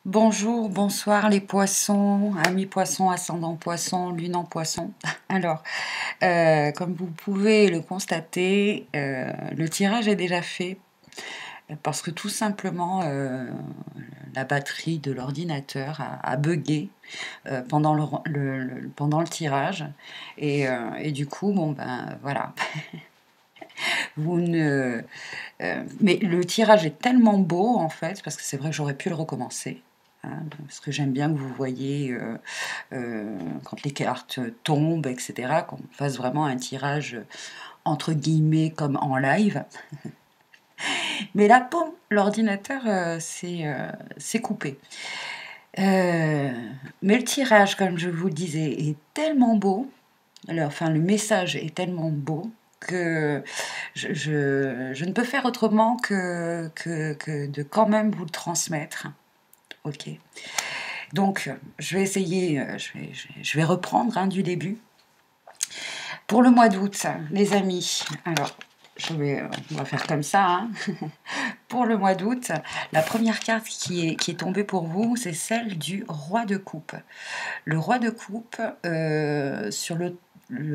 Bonjour, bonsoir les poissons, amis poissons, ascendant poisson, lune en poisson. Alors, comme vous pouvez le constater, le tirage est déjà fait parce que tout simplement, la batterie de l'ordinateur a buggé pendant pendant le tirage et du coup, bon ben voilà, vous ne, mais le tirage est tellement beau en fait, parce que c'est vrai que j'aurais pu le recommencer. Hein, parce que j'aime bien que vous voyez quand les cartes tombent, etc., qu'on fasse vraiment un tirage entre guillemets comme en live. Mais là, poum, l'ordinateur s'est coupé. Mais le tirage, comme je vous le disais, est tellement beau, alors, enfin le message est tellement beau que je ne peux faire autrement que de quand même vous le transmettre. Ok. Donc, je vais essayer, je vais reprendre hein, du début. Pour le mois d'août, les amis, alors, on va faire comme ça. Hein. Pour le mois d'août, la première carte qui est tombée pour vous, c'est celle du roi de coupe. Le roi de coupe, sur le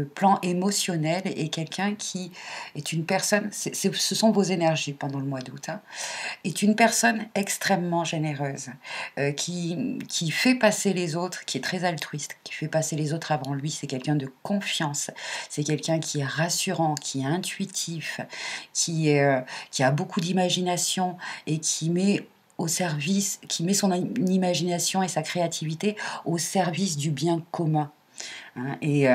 plan émotionnel, est quelqu'un qui est une personne, ce sont vos énergies pendant le mois d'août, hein, est une personne extrêmement généreuse, qui fait passer les autres, qui est très altruiste, qui fait passer les autres avant lui. C'est quelqu'un de confiance, c'est quelqu'un qui est rassurant, qui est intuitif, qui a beaucoup d'imagination et qui met son imagination et sa créativité au service du bien commun. Hein, et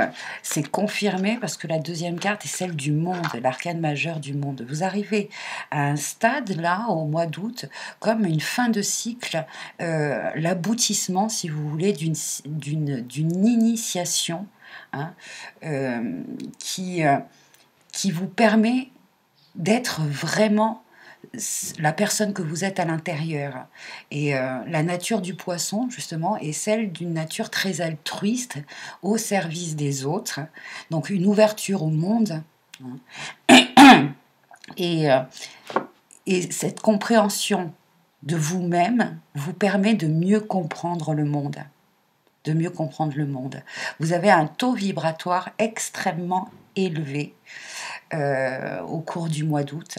c'est confirmé parce que la deuxième carte est celle du monde, l'arcane majeur du monde. Vous arrivez à un stade là, au mois d'août, comme une fin de cycle, l'aboutissement, si vous voulez, d'une initiation hein, euh, qui, euh, qui vous permet d'être vraiment la personne que vous êtes à l'intérieur. Et la nature du poisson, justement, est celle d'une nature très altruiste au service des autres. Donc une ouverture au monde. Et, euh, et cette compréhension de vous-même vous permet de mieux comprendre le monde. De mieux comprendre le monde. Vous avez un taux vibratoire extrêmement élevé au cours du mois d'août.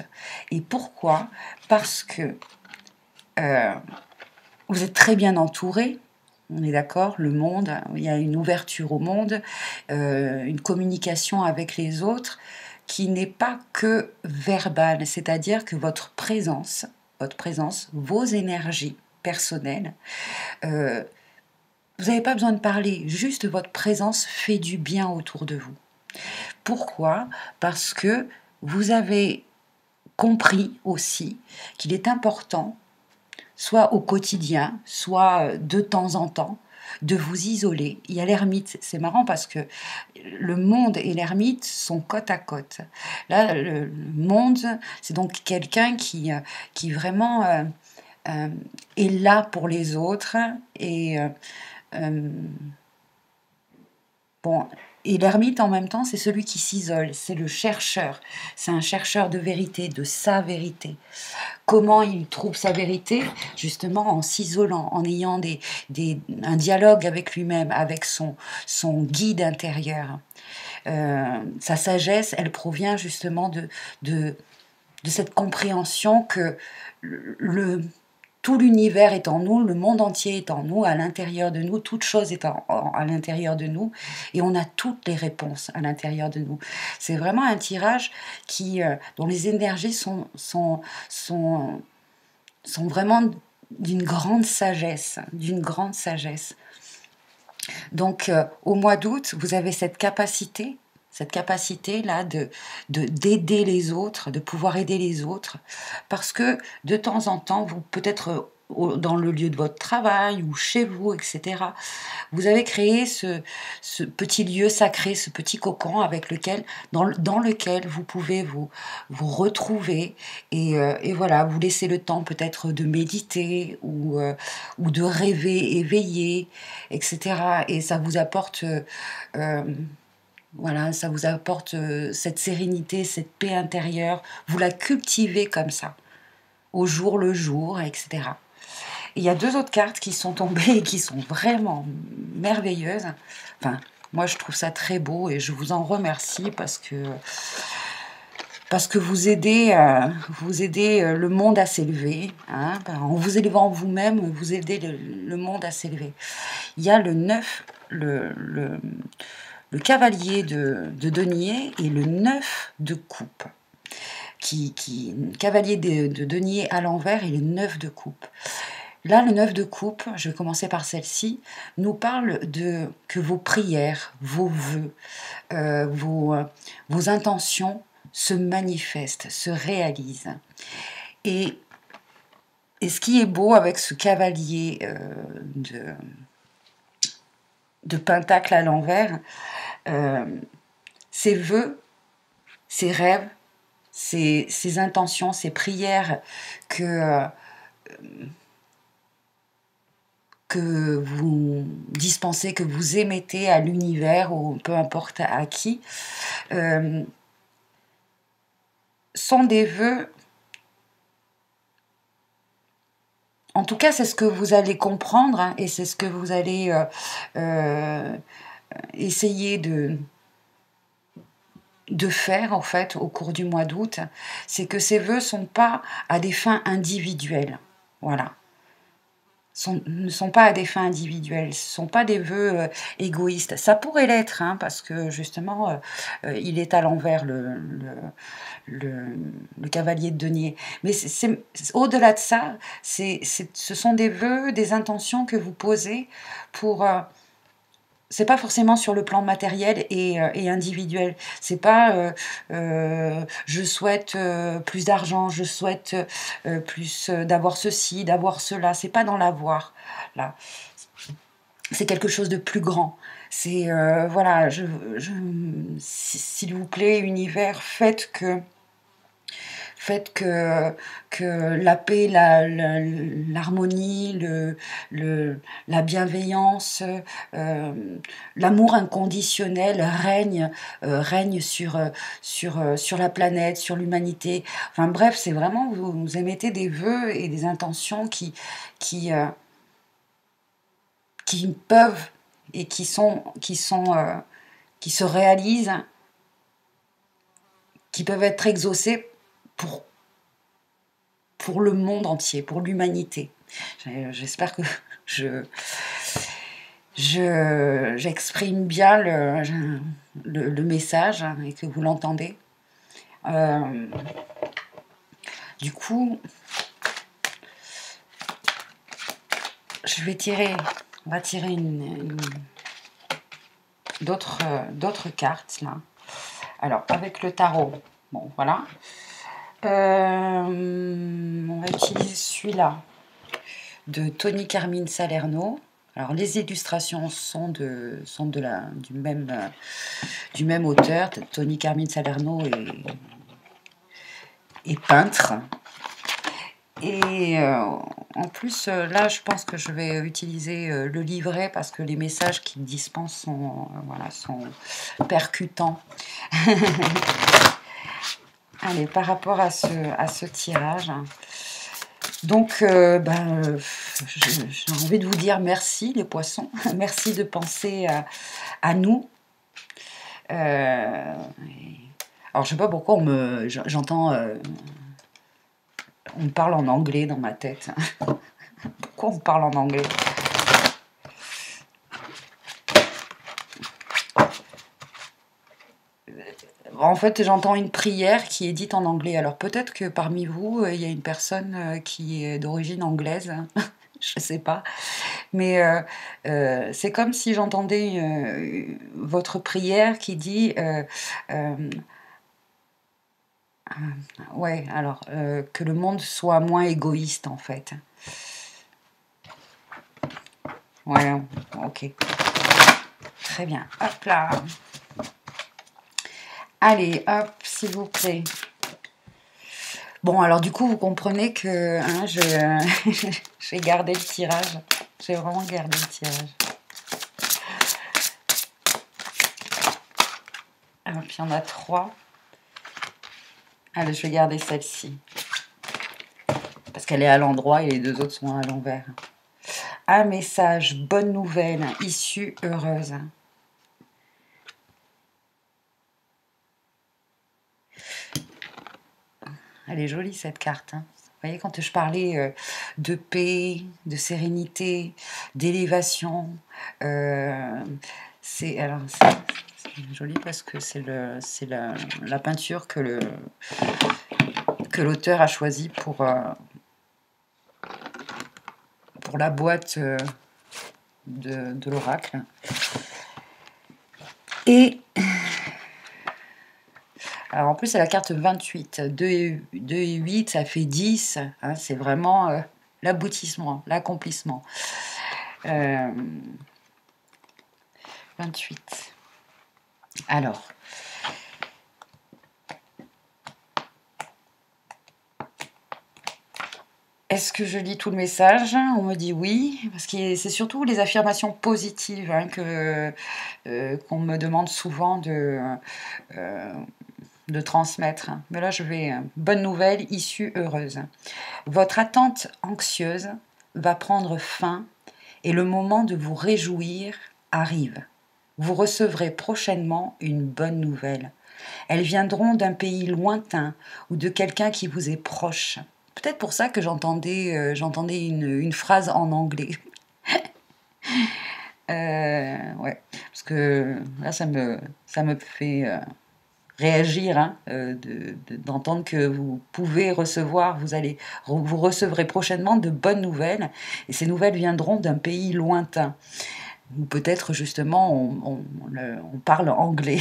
Et pourquoi? Parce que vous êtes très bien entouré, on est d'accord, le monde, il y a une ouverture au monde, une communication avec les autres qui n'est pas que verbale, c'est-à-dire que votre présence, vos énergies personnelles, euh, vous n'avez pas besoin de parler, juste votre présence fait du bien autour de vous. Pourquoi? Parce que vous avez compris aussi qu'il est important, soit au quotidien, soit de temps en temps, de vous isoler. Il y a l'ermite, c'est marrant parce que le monde et l'ermite sont côte à côte. Là, le monde, c'est donc quelqu'un qui vraiment euh, est là pour les autres et euh, bon, et l'ermite, en même temps, c'est celui qui s'isole, c'est le chercheur. C'est un chercheur de vérité, de sa vérité. Comment il trouve sa vérité? Justement en s'isolant, en ayant un dialogue avec lui-même, avec son guide intérieur. Sa sagesse, elle provient justement de, de cette compréhension que le, tout l'univers est en nous, le monde entier est en nous, à l'intérieur de nous, toute chose est à l'intérieur de nous, et on a toutes les réponses à l'intérieur de nous. C'est vraiment un tirage dont les énergies sont vraiment d'une grande sagesse, d'une grande sagesse. Donc, au mois d'août, vous avez cette capacité là d'aider les autres, de pouvoir aider les autres, parce que de temps en temps, vous peut-être dans le lieu de votre travail ou chez vous, etc. Vous avez créé ce petit lieu sacré, ce petit cocon dans lequel vous pouvez vous retrouver et voilà, vous laisser le temps peut-être de méditer ou de rêver éveillé, etc. Et ça vous apporte, euh, voilà, ça vous apporte cette sérénité, cette paix intérieure. Vous la cultivez comme ça, au jour le jour, etc. Et il y a 2 autres cartes qui sont tombées et qui sont vraiment merveilleuses. Enfin, moi je trouve ça très beau et je vous en remercie parce que vous aidez, le monde à s'élever. Hein, en vous élevant vous-même, vous aidez le monde à s'élever. Il y a le 9, le cavalier de denier et le 9 de coupe. Cavalier de denier à l'envers et le 9 de coupe. Là, le 9 de coupe, je vais commencer par celle-ci, nous parle de que vos prières, vos vœux, vos intentions se manifestent, se réalisent. Et ce qui est beau avec ce cavalier de pentacle à l'envers, ses vœux, ses rêves, ses intentions, ses prières que vous dispensez, que vous émettez à l'univers ou peu importe à qui, sont des vœux. En tout cas, c'est ce que vous allez comprendre hein, et c'est ce que vous allez essayer de faire en fait au cours du mois d'août. C'est que ces vœux ne sont pas à des fins individuelles. Voilà. Ne sont pas à des fins individuelles, ce ne sont pas des vœux égoïstes. Ça pourrait l'être, hein, parce que justement, il est à l'envers, le cavalier de denier. Mais au-delà de ça, ce sont des vœux, des intentions que vous posez pour... c'est pas forcément sur le plan matériel et individuel. C'est pas je souhaite plus d'argent, je souhaite plus d'avoir ceci, d'avoir cela. C'est pas dans l'avoir là. C'est quelque chose de plus grand. C'est voilà. S'il vous plaît, univers, faites que la paix, l'harmonie, la bienveillance, l'amour inconditionnel règne sur la planète, sur l'humanité. Enfin bref, c'est vraiment, vous émettez des vœux et des intentions qui peuvent et qui se réalisent, qui peuvent être exaucés pour le monde entier, pour l'humanité. J'espère que j'exprime bien le message hein, et que vous l'entendez. Du coup, on va tirer d'autres cartes là. Alors avec le tarot, bon voilà. On va utiliser celui-là de Tony Carmine Salerno. Alors les illustrations sont du même auteur. Tony Carmine Salerno est peintre. Et en plus, là, je pense que je vais utiliser le livret parce que les messages qu'il dispense sont percutants. Allez, par rapport à ce tirage, donc j'ai envie de vous dire merci les poissons, merci de penser à nous. Alors je sais pas pourquoi j'entends, on me parle en anglais dans ma tête. Pourquoi on me parle en anglais ? En fait, j'entends une prière qui est dite en anglais. Alors peut-être que parmi vous, il y a une personne qui est d'origine anglaise. Je ne sais pas. Mais c'est comme si j'entendais votre prière qui dit... ouais, alors, que le monde soit moins égoïste, en fait. Ouais, ok. Très bien. Hop là. Allez, hop, s'il vous plaît. Bon, alors du coup, vous comprenez que hein, j'ai gardé le tirage. J'ai vraiment gardé le tirage. Alors, puis il y en a 3. Allez, je vais garder celle-ci. Parce qu'elle est à l'endroit et les 2 autres sont à l'envers. Un message, bonne nouvelle, issue heureuse. Elle est jolie cette carte. Hein. Vous voyez, quand je parlais de paix, de sérénité, d'élévation, c'est joli parce que c'est la peinture que l'auteur a choisie pour la boîte de l'oracle. Et alors en plus c'est la carte 28, 2 et 8 ça fait 10, hein, c'est vraiment l'aboutissement, l'accomplissement. 28. Alors, est-ce que je lis tout le message? On me dit oui, parce que c'est surtout les affirmations positives hein, qu'on me demande souvent de transmettre. Mais là, je vais... bonne nouvelle, issue heureuse. Votre attente anxieuse va prendre fin et le moment de vous réjouir arrive. Vous recevrez prochainement une bonne nouvelle. Elles viendront d'un pays lointain ou de quelqu'un qui vous est proche. Peut-être pour ça que j'entendais une phrase en anglais. Ouais, parce que là, ça me fait réagir, hein, d'entendre que vous pouvez recevoir, vous recevrez prochainement de bonnes nouvelles, et ces nouvelles viendront d'un pays lointain. Ou peut-être justement on parle anglais.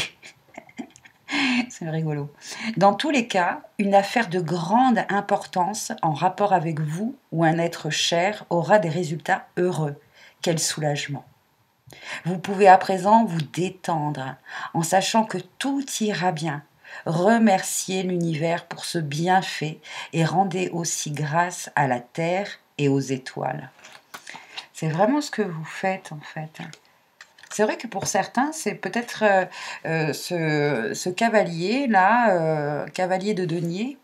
C'est rigolo. Dans tous les cas, une affaire de grande importance en rapport avec vous ou un être cher aura des résultats heureux. Quel soulagement. Vous pouvez à présent vous détendre en sachant que tout ira bien. Remerciez l'univers pour ce bienfait et rendez aussi grâce à la terre et aux étoiles. C'est vraiment ce que vous faites en fait. C'est vrai que pour certains, c'est peut-être ce cavalier-là, cavalier de denier,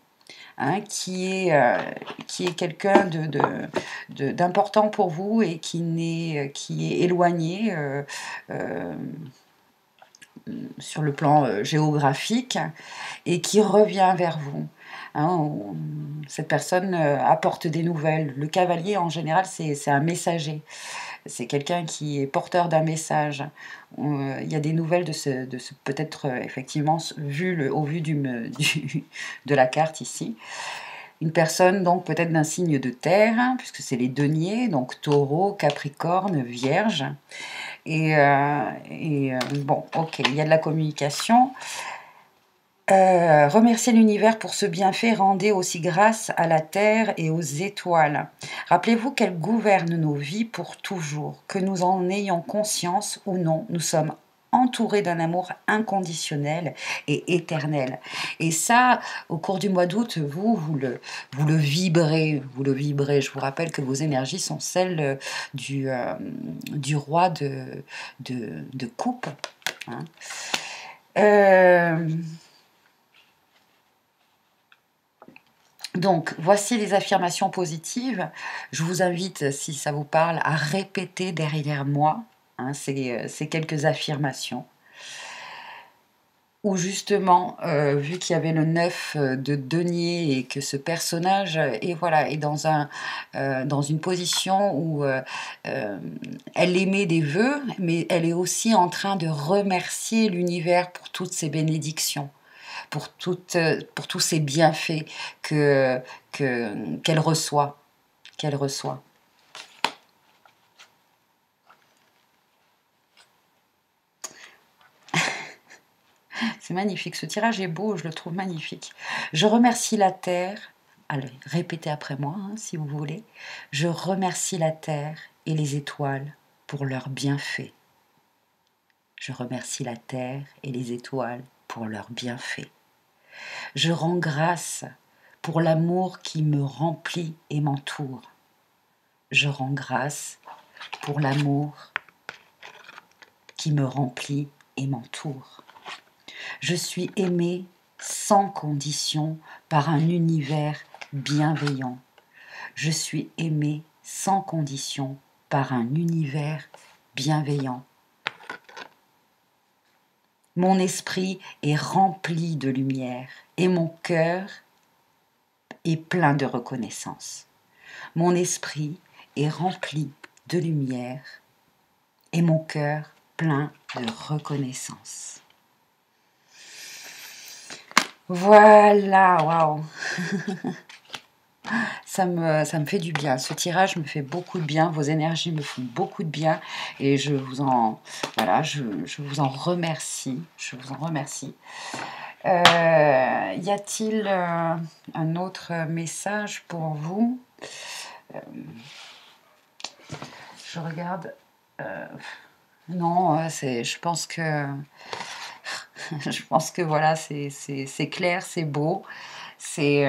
hein, qui est quelqu'un d'important pour vous et qui est éloigné sur le plan géographique et qui revient vers vous. Hein, cette personne apporte des nouvelles. Le cavalier, en général, c'est un messager. C'est quelqu'un qui est porteur d'un message. Il y a des nouvelles de ce peut-être effectivement au vu de la carte ici. Une personne donc peut-être d'un signe de terre, hein, puisque c'est les deniers, donc taureau, capricorne, vierge. Bon, ok, il y a de la communication. Remerciez l'univers pour ce bienfait, rendez aussi grâce à la terre et aux étoiles. Rappelez-vous qu'elles gouvernent nos vies pour toujours, que nous en ayons conscience ou non, nous sommes entourés d'un amour inconditionnel et éternel. Et ça, au cours du mois d'août, vous le vibrez, Je vous rappelle que vos énergies sont celles du roi de coupe. Hein. Donc, voici les affirmations positives. Je vous invite, si ça vous parle, à répéter derrière moi hein, ces quelques affirmations. Où justement, vu qu'il y avait le 9 de denier et que ce personnage est dans une position où elle émet des vœux, mais elle est aussi en train de remercier l'univers pour toutes ses bénédictions. Pour tous ces bienfaits qu'elle reçoit. C'est magnifique, ce tirage est beau, je le trouve magnifique. Je remercie la terre, allez, répétez après moi hein, si vous voulez. Je remercie la terre et les étoiles pour leurs bienfaits. Je remercie la terre et les étoiles pour leurs bienfaits. Je rends grâce pour l'amour qui me remplit et m'entoure. Je rends grâce pour l'amour qui me remplit et m'entoure. Je suis aimée sans condition par un univers bienveillant. Je suis aimée sans condition par un univers bienveillant. Mon esprit est rempli de lumière et mon cœur est plein de reconnaissance. Mon esprit est rempli de lumière et mon cœur plein de reconnaissance. Voilà, waouh. Ça me fait du bien. Ce tirage me fait beaucoup de bien. Vos énergies me font beaucoup de bien. Et je vous en, voilà, je vous en remercie. Je vous en remercie. Y a-t-il un autre message pour vous? Je regarde. Non, je pense que je pense que voilà, c'est clair, c'est beau, c'est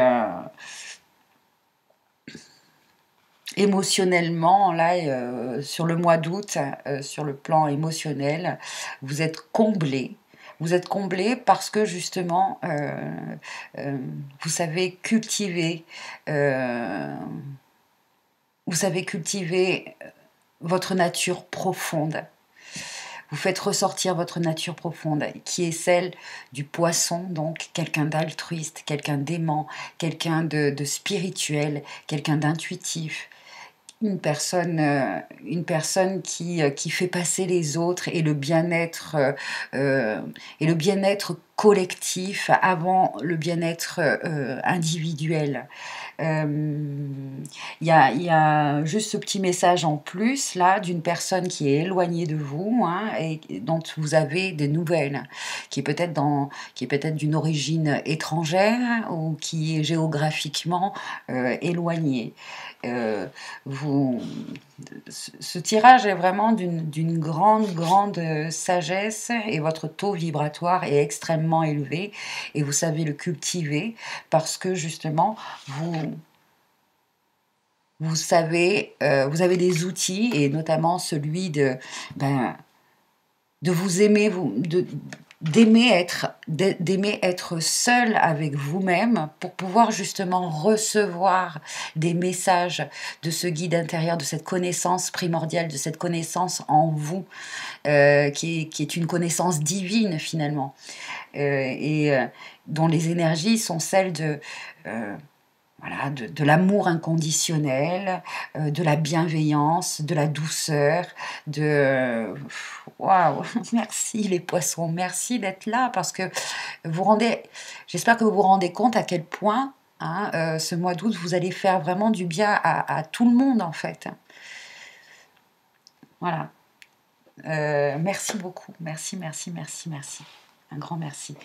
émotionnellement là, sur le mois d'août, sur le plan émotionnel, vous êtes comblés. Vous êtes comblés parce que justement, vous savez cultiver, votre nature profonde. Vous faites ressortir votre nature profonde, qui est celle du poisson, donc quelqu'un d'altruiste, quelqu'un d'aimant, quelqu'un de spirituel, quelqu'un d'intuitif, une personne qui fait passer les autres et le bien-être collectif avant le bien-être individuel. Il y a juste ce petit message en plus là d'une personne qui est éloignée de vous, hein, et dont vous avez des nouvelles, qui est peut-être d'une origine étrangère ou qui est géographiquement éloignée. Ce tirage est vraiment d'une grande sagesse et votre taux vibratoire est extrêmement élevé et vous savez le cultiver parce que justement vous savez, vous avez des outils et notamment celui de vous aimer, d'aimer être seul avec vous-même pour pouvoir justement recevoir des messages de ce guide intérieur, de cette connaissance primordiale, de cette connaissance en vous, qui est une connaissance divine finalement, et dont les énergies sont celles de l'amour inconditionnel, de la bienveillance, de la douceur, waouh, merci les poissons, merci d'être là parce que j'espère que vous vous rendez compte à quel point, hein, ce mois d'août, vous allez faire vraiment du bien à tout le monde en fait. Voilà. Merci beaucoup, merci. Un grand merci.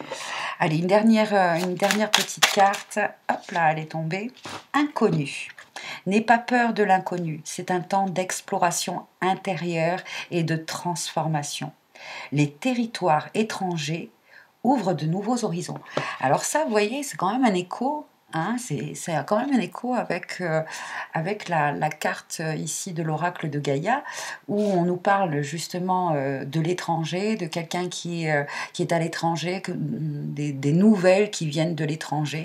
Allez, une dernière petite carte. Hop là, elle est tombée. Inconnu. N'aie pas peur de l'inconnu. C'est un temps d'exploration intérieure et de transformation. Les territoires étrangers ouvrent de nouveaux horizons. Alors ça, vous voyez, c'est quand même un écho. Hein, c'est quand même un écho avec la carte ici de l'oracle de Gaïa, où on nous parle justement de l'étranger, de quelqu'un qui est à l'étranger, des nouvelles qui viennent de l'étranger.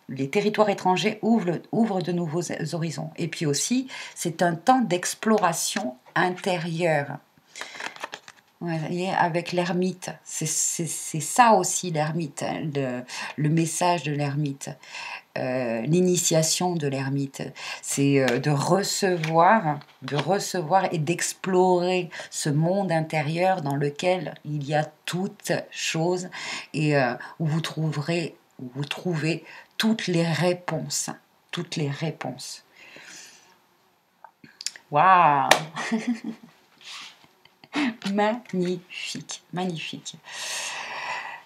Les territoires étrangers ouvrent de nouveaux horizons. Et puis aussi, c'est un temps d'exploration intérieure. Ouais, vous voyez, avec l'ermite, c'est ça aussi l'ermite, hein, le message de l'ermite, l'initiation de l'ermite, c'est de recevoir et d'explorer ce monde intérieur dans lequel il y a toutes choses et où vous trouvez toutes les réponses, Waouh! Magnifique.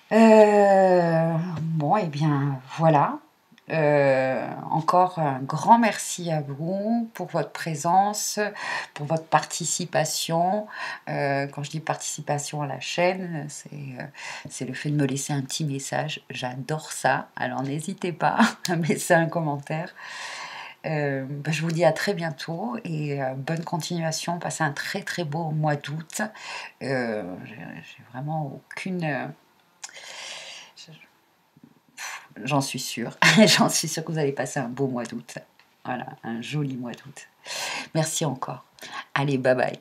Bon, et bien voilà. Encore un grand merci à vous pour votre présence, pour votre participation. Quand je dis participation à la chaîne, c'est le fait de me laisser un petit message. J'adore ça. Alors n'hésitez pas à me laisser un commentaire. Je vous dis à très bientôt et bonne continuation. Passez un très très beau mois d'août. J'ai vraiment aucune... J'en suis sûre. J'en suis sûre que vous allez passer un beau mois d'août. Voilà, un joli mois d'août. Merci encore. Allez, bye bye.